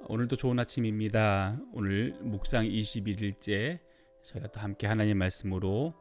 오늘도 좋은 아침입니다. 오늘 묵상 21일째 저희가 또 함께 하나님 말씀으로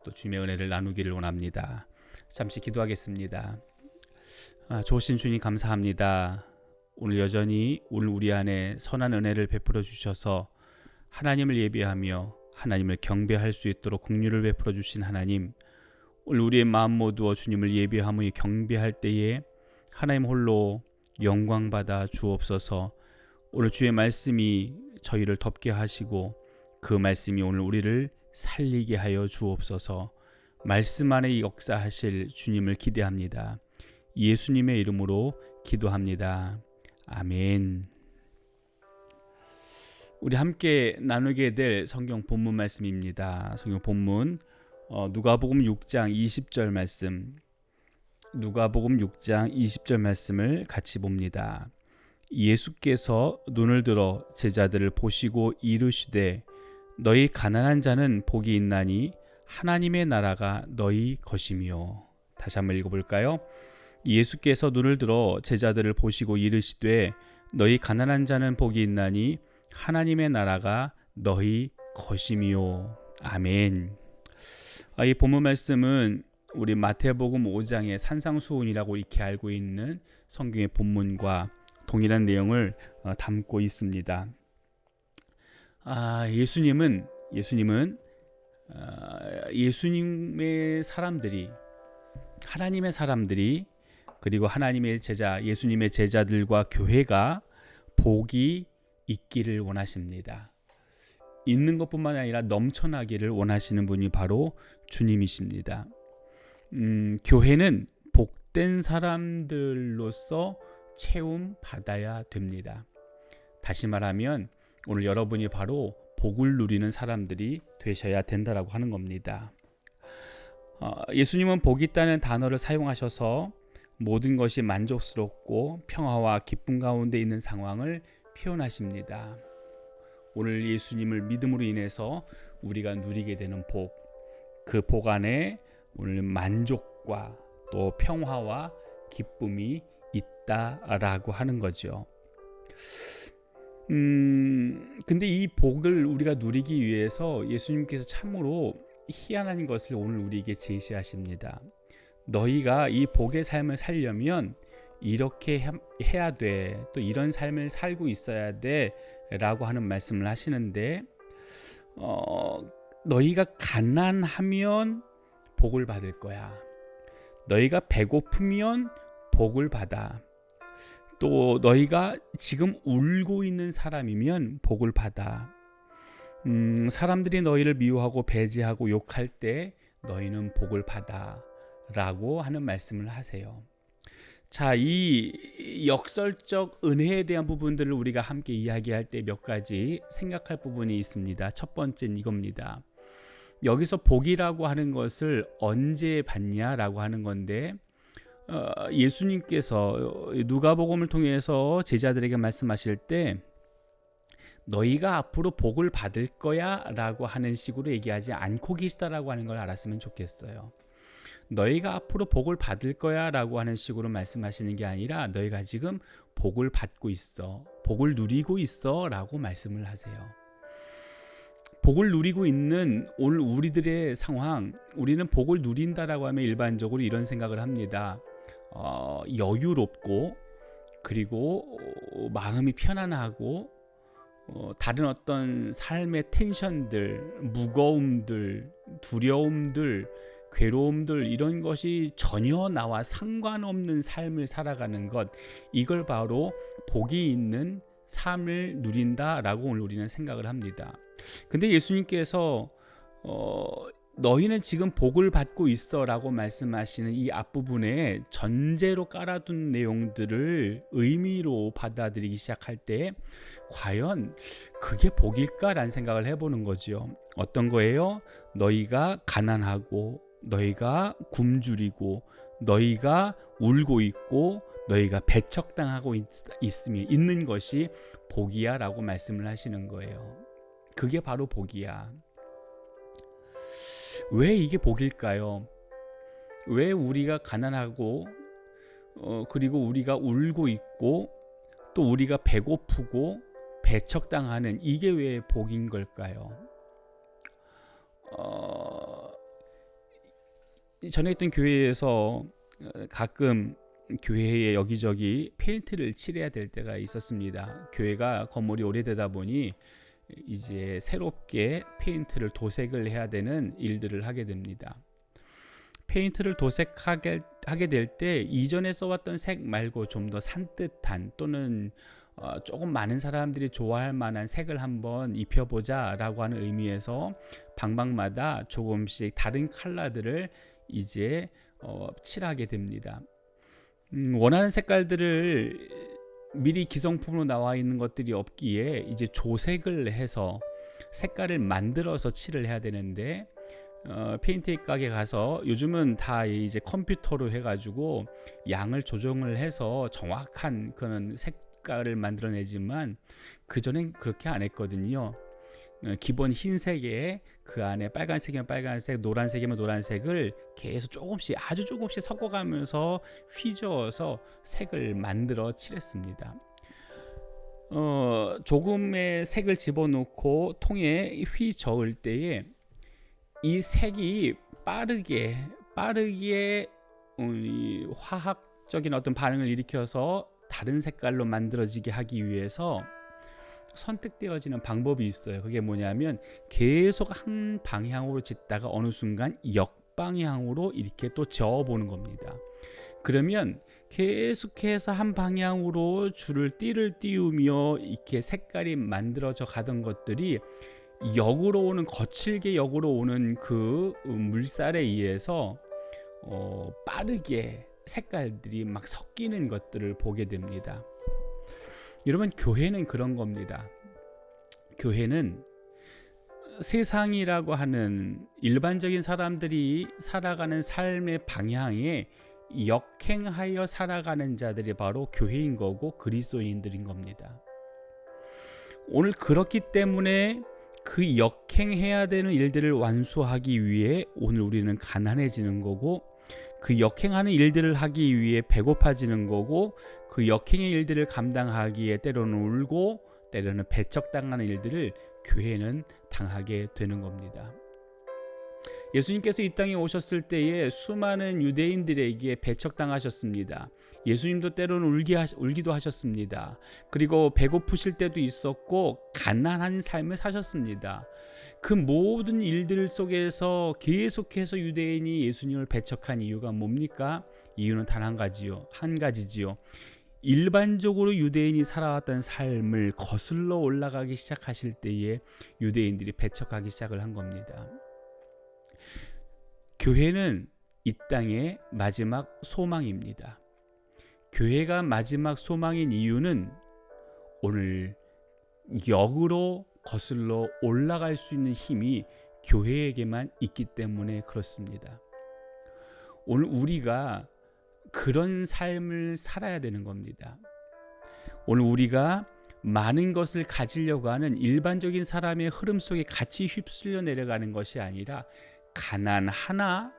또 주님의 은혜를 나누기를 원합니다. 잠시 기도하겠습니다. 좋으신 주님 감사합니다. 오늘 여전히 오늘 우리 안에 선한 은혜를 베풀어 주셔서 하나님을 예배하며 하나님을 경배할 수 있도록 긍휼을 베풀어 주신 하나님, 오늘 우리의 마음 모두어 주님을 예배하며 경배할 때에 하나님 홀로 영광받아 주옵소서. 오늘 주의 말씀이 저희를 덮게 하시고 그 말씀이 오늘 우리를 살리게 하여 주옵소서. 말씀 안에 역사하실 주님을 기대합니다. 예수님의 이름으로 기도합니다. 아멘. 우리 함께 나누게 될 성경 본문 말씀입니다. 성경 본문 누가복음 6장 20절 말씀, 누가복음 6장 20절 말씀을 같이 봅니다. 예수께서 눈을 들어 제자들을 보시고 이르시되 너희 가난한 자는 복이 있나니 하나님의 나라가 너희 것이며. 다시 한번 읽어볼까요? 예수께서 눈을 들어 제자들을 보시고 이르시되 너희 가난한 자는 복이 있나니 하나님의 나라가 너희 것이며. 아멘. 이 본문 말씀은 우리 마태복음 5장의 산상수훈이라고 이렇게 알고 있는 성경의 본문과 동일한 내용을 담고 있습니다. 예수님의 사람들이, 하나님의 사람들이, 그리고 하나님의 제자, 예수님의 제자들과 교회가 복이 있기를 원하십니다. 있는 것뿐만 아니라 넘쳐나기를 원하시는 분이 바로 주님이십니다. 교회는 복된 사람들로서 채움 받아야 됩니다. 다시 말하면 오늘 여러분이 바로 복을 누리는 사람들이 되셔야 된다라고 하는 겁니다. 예수님은 복이 있다는 단어를 사용하셔서 모든 것이 만족스럽고 평화와 기쁨 가운데 있는 상황을 표현하십니다. 오늘 예수님을 믿음으로 인해서 우리가 누리게 되는 복, 그 복 안에 오늘 만족과 또 평화와 기쁨이 있다라고 하는 거죠. 근데 이 복을 우리가 누리기 위해서 예수님께서 참으로 희한한 것을 오늘 우리에게 제시하십니다. 너희가 이 복의 삶을 살려면 이렇게 해야 돼, 또 이런 삶을 살고 있어야 돼 라고 하는 말씀을 하시는데, 너희가 가난하면 복을 받을 거야. 너희가 배고프면 복을 받아. 또 너희가 지금 울고 있는 사람이면 복을 받아. 사람들이 너희를 미워하고 배제하고 욕할 때 너희는 복을 받아 라고 하는 말씀을 하세요. 자, 이 역설적 은혜에 대한 부분들을 우리가 함께 이야기할 때 몇 가지 생각할 부분이 있습니다. 첫 번째는 이겁니다. 여기서 복이라고 하는 것을 언제 받냐라고 하는 건데, 예수님께서 누가복음을 통해서 제자들에게 말씀하실 때 너희가 앞으로 복을 받을 거야 라고 하는 식으로 얘기하지 않고 계시다라고 하는 걸 알았으면 좋겠어요. 너희가 앞으로 복을 받을 거야 라고 하는 식으로 말씀하시는 게 아니라 너희가 지금 복을 받고 있어, 복을 누리고 있어 라고 말씀을 하세요. 복을 누리고 있는 오늘 우리들의 상황, 우리는 복을 누린다라고 하면 일반적으로 이런 생각을 합니다. 여유롭고, 그리고 마음이 편안하고, 다른 어떤 삶의 텐션들, 무거움들, 두려움들, 괴로움들, 이런 것이 전혀 나와 상관없는 삶을 살아가는 것, 이걸 바로 복이 있는 삶을 누린다라고 오늘 우리는 생각을 합니다. 근데 예수님께서 너희는 지금 복을 받고 있어 라고 말씀하시는 이 앞부분에 전제로 깔아둔 내용들을 의미로 받아들이기 시작할 때 과연 그게 복일까라는 생각을 해보는 거죠. 어떤 거예요? 너희가 가난하고, 너희가 굶주리고, 너희가 울고 있고, 너희가 배척당하고 있는 것이 복이야 라고 말씀을 하시는 거예요. 그게 바로 복이야. 왜 이게 복일까요? 왜 우리가 가난하고 그리고 우리가 울고 있고 또 우리가 배고프고 배척당하는 이게 왜 복인 걸까요? 전에 있던 교회에서 가끔 교회에 여기저기 페인트를 칠해야 될 때가 있었습니다. 교회가 건물이 오래되다 보니 이제 새롭게 페인트를 도색을 해야 되는 일들을 하게 됩니다. 페인트를 도색하게 될 때 이전에 써왔던 색 말고 좀 더 산뜻한 또는 조금 많은 사람들이 좋아할 만한 색을 한번 입혀보자 라고 하는 의미에서 방방마다 조금씩 다른 컬러들을 이제 칠하게 됩니다. 원하는 색깔들을 미리 기성품으로 나와 있는 것들이 없기에 이제 조색을 해서 색깔을 만들어서 칠을 해야 되는데 페인트 가게 가서 요즘은 다 이제 컴퓨터로 해가지고 양을 조정을 해서 정확한 그런 색깔을 만들어내지만 그전엔 그렇게 안 했거든요. 기본 흰색에 그 안에 빨간색이면 빨간색, 노란색이면 노란색을 계속 조금씩 아주 조금씩 섞어가면서 휘저어서 색을 만들어 칠했습니다. 조금의 색을 집어넣고 통에 휘저을 때에 이 색이 빠르게 화학적인 어떤 반응을 일으켜서 다른 색깔로 만들어지게 하기 위해서 선택되어지는 방법이 있어요. 그게 뭐냐면 계속 한 방향으로 짓다가 어느 순간 역방향으로 이렇게 또 저어보는 겁니다. 그러면 계속해서 한 방향으로 띠를 띄우며 이렇게 색깔이 만들어져 가던 것들이 거칠게 역으로 오는 그 물살에 의해서 빠르게 색깔들이 막 섞이는 것들을 보게 됩니다. 여러분, 교회는 그런 겁니다. 교회는 세상이라고 하는 일반적인 사람들이 살아가는 삶의 방향에 역행하여 살아가는 자들이 바로 교회인 거고 그리스도인들인 겁니다. 오늘 그렇기 때문에 그 역행해야 되는 일들을 완수하기 위해 오늘 우리는 가난해지는 거고, 그 역행하는 일들을 하기 위해 배고파지는 거고, 그 역행의 일들을 감당하기에 때로는 울고 때로는 배척당하는 일들을 교회는 당하게 되는 겁니다. 예수님께서 이 땅에 오셨을 때에 수많은 유대인들에게 배척당하셨습니다. 예수님도 때로는 울기도 하셨습니다. 그리고 배고프실 때도 있었고 가난한 삶을 사셨습니다. 그 모든 일들 속에서 계속해서 유대인이 예수님을 배척한 이유가 뭡니까? 이유는 단 한 가지지요. 일반적으로 유대인이 살아왔던 삶을 거슬러 올라가기 시작하실 때에 유대인들이 배척하기 시작을 한 겁니다. 교회는 이 땅의 마지막 소망입니다. 교회가 마지막 소망인 이유는 오늘 역으로 거슬러 올라갈 수 있는 힘이 교회에게만 있기 때문에 그렇습니다. 오늘 우리가 그런 삶을 살아야 되는 겁니다. 오늘 우리가 많은 것을 가지려고 하는 일반적인 사람의 흐름 속에 같이 휩쓸려 내려가는 것이 아니라 가난하나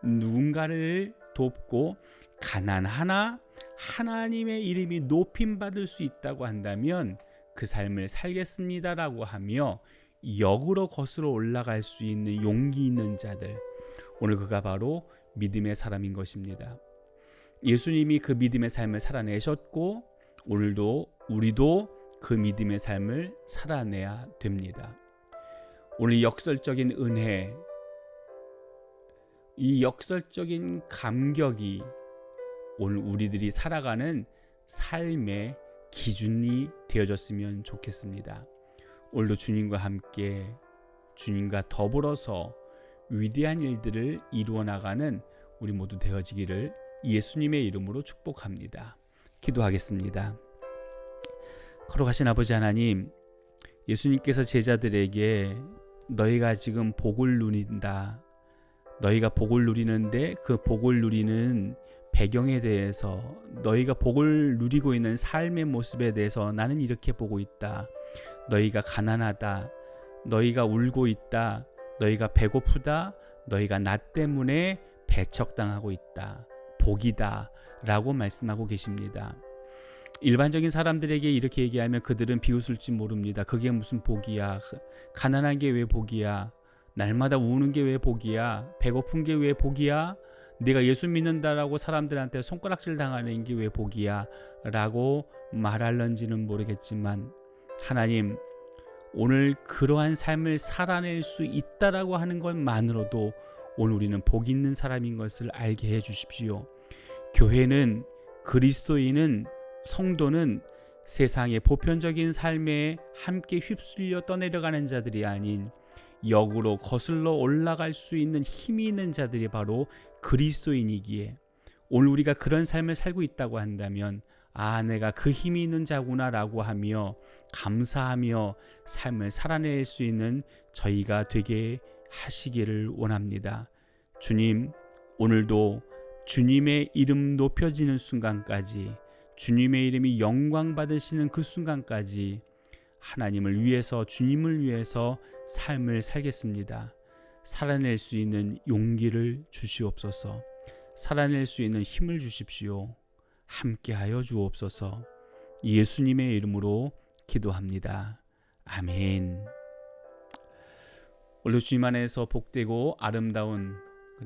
누군가를 돕고 가난하나 하나님의 이름이 높임받을 수 있다고 한다면 그 삶을 살겠습니다라고 하며 역으로 거슬러 올라갈 수 있는 용기 있는 자들, 오늘 그가 바로 믿음의 사람인 것입니다. 예수님이 그 믿음의 삶을 살아내셨고 오늘도 우리도 그 믿음의 삶을 살아내야 됩니다. 오늘 역설적인 은혜, 이 역설적인 감격이 오늘 우리들이 살아가는 삶의 기준이 되어졌으면 좋겠습니다. 오늘도 주님과 함께 주님과 더불어서 위대한 일들을 이루어 나가는 우리 모두 되어지기를 예수님의 이름으로 축복합니다. 기도하겠습니다. 거룩하신 아버지 하나님, 예수님께서 제자들에게 너희가 지금 복을 누린다, 너희가 복을 누리는데 그 복을 누리는 배경에 대해서, 너희가 복을 누리고 있는 삶의 모습에 대해서 나는 이렇게 보고 있다. 너희가 가난하다, 너희가 울고 있다, 너희가 배고프다, 너희가 나 때문에 배척당하고 있다, 복이다 라고 말씀하고 계십니다. 일반적인 사람들에게 이렇게 얘기하면 그들은 비웃을지 모릅니다. 그게 무슨 복이야? 가난한 게 왜 복이야? 날마다 우는 게 왜 복이야? 배고픈 게 왜 복이야? 네가 예수 믿는다라고 사람들한테 손가락질 당하는 게 왜 복이야? 라고 말할런지는 모르겠지만 하나님, 오늘 그러한 삶을 살아낼 수 있다라고 하는 것만으로도 오늘 우리는 복 있는 사람인 것을 알게 해 주십시오. 교회는, 그리스도인은, 성도는 세상의 보편적인 삶에 함께 휩쓸려 떠내려가는 자들이 아닌 역으로 거슬러 올라갈 수 있는 힘이 있는 자들이 바로 그리스도인이기에, 오늘 우리가 그런 삶을 살고 있다고 한다면 내가 그 힘이 있는 자구나 라고 하며 감사하며 삶을 살아낼 수 있는 저희가 되게 하시기를 원합니다. 주님, 오늘도 주님의 이름 높여지는 순간까지, 주님의 이름이 영광 받으시는 그 순간까지 하나님을 위해서, 주님을 위해서 삶을 살겠습니다. 살아낼 수 있는 용기를 주시옵소서. 살아낼 수 있는 힘을 주십시오. 함께하여 주옵소서. 예수님의 이름으로 기도합니다. 아멘. 오늘 주님 안에서 복되고 아름다운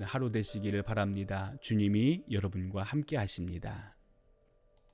하루 되시기를 바랍니다. 주님이 여러분과 함께 하십니다.